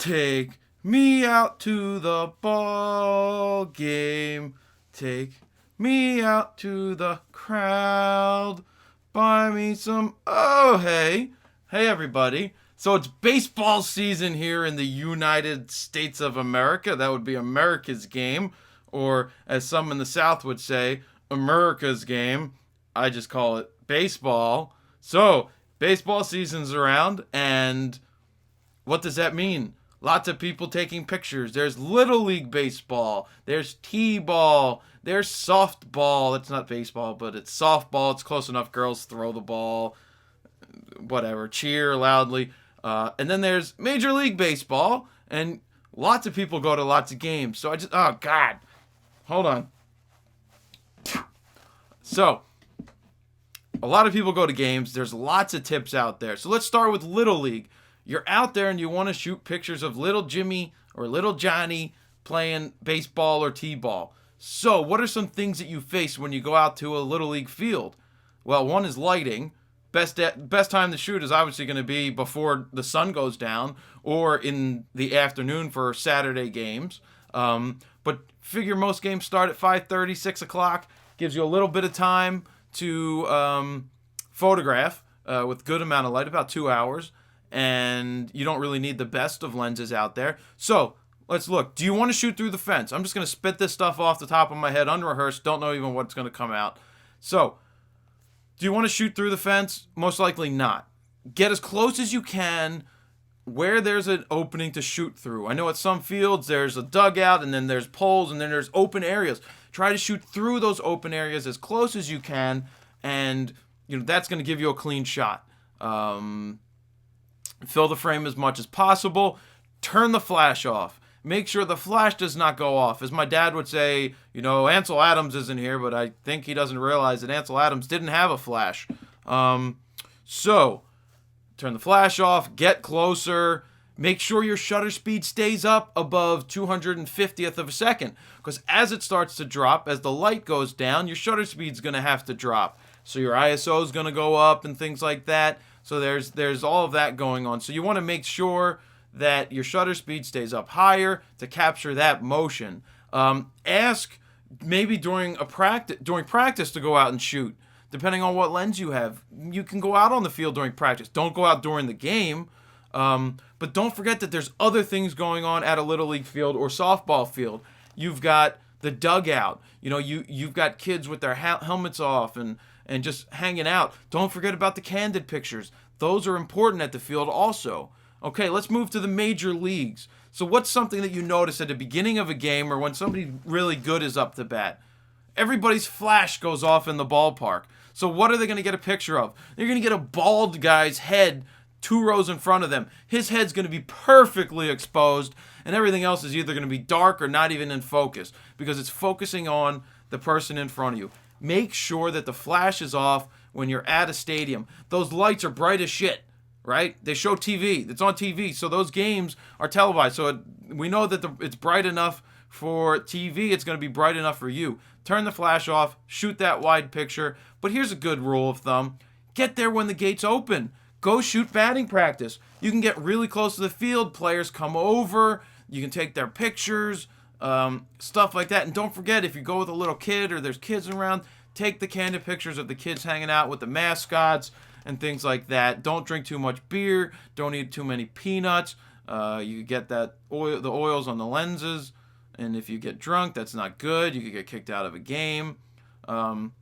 Take me out to the ball game. Take me out to the crowd. Buy me some. Oh, hey. Hey, everybody. So it's baseball season here in the United States of America. That would be America's game. Or, as some in the South would say, America's game. I just call it baseball. So, baseball season's around, and what does that mean? Lots of people taking pictures. There's Little League Baseball. There's T-ball. There's softball. It's not baseball, but it's softball. It's close enough. Girls throw the ball. Whatever. Cheer loudly. And then there's Major League Baseball. And lots of people go to lots of games. So oh, God. Hold on. So, a lot of people go to games. There's lots of tips out there. So let's start with Little League. You're out there and you want to shoot pictures of little Jimmy or little Johnny playing baseball or T-ball. So, what are some things that you face when you go out to a Little League field? Well, one is lighting. Best time to shoot is obviously going to be before the sun goes down or in the afternoon for Saturday games. But figure most games start at 5:30, 6 o'clock. Gives you a little bit of time to photograph with good amount of light, about 2 hours. And you don't really need the best of lenses out there. So, let's look. Do you want to shoot through the fence? I'm just going to spit this stuff off the top of my head, unrehearsed. Don't know even what's going to come out. So, do you want to shoot through the fence? Most likely not. Get as close as you can where there's an opening to shoot through. I know at some fields there's a dugout, and then there's poles, and then there's open areas. Try to shoot through those open areas as close as you can, and that's going to give you a clean shot. Fill the frame as much as possible. Turn the flash off. Make sure the flash does not go off. As my dad would say, Ansel Adams isn't here, but I think he doesn't realize that Ansel Adams didn't have a flash. So, turn the flash off. Get closer. Make sure your shutter speed stays up above 250th of a second. Because as it starts to drop, as the light goes down, your shutter speed's going to have to drop. So your ISO is going to go up and things like that. So there's all of that going on. So you want to make sure that your shutter speed stays up higher to capture that motion. Ask maybe during practice to go out and shoot, depending on what lens you have. You can go out on the field during practice. Don't go out during the game. But don't forget that there's other things going on at a Little League field or softball field. You've got the dugout. You've got kids with their helmets off and just hanging out. Don't forget about the candid pictures. Those are important at the field also. Okay, let's move to the major leagues. So what's something that you notice at the beginning of a game or when somebody really good is up to bat? Everybody's flash goes off in the ballpark. So what are they going to get a picture of? They're going to get a bald guy's head 2 rows in front of them. His head's going to be perfectly exposed, and everything else is either going to be dark or not even in focus because it's focusing on the person in front of you. Make sure that the flash is off when you're at a stadium. Those lights are bright as shit, right? They show TV. It's on TV, so those games are televised. So we know that it's bright enough for TV. It's going to be bright enough for you. Turn the flash off. Shoot that wide picture. But here's a good rule of thumb. Get there when the gates open. Go shoot batting practice. You can get really close to the field. Players come over. You can take their pictures. Stuff like that. And don't forget, if you go with a little kid or there's kids around, take the candid pictures of the kids hanging out with the mascots and things like that. Don't drink too much beer. Don't eat too many peanuts. You get the oils on the lenses. And if you get drunk, that's not good. You could get kicked out of a game. And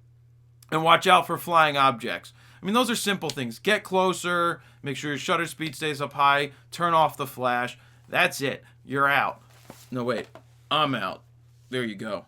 watch out for flying objects. I mean, those are simple things. Get closer. Make sure your shutter speed stays up high. Turn off the flash. That's it. You're out. No, wait. I'm out. There you go.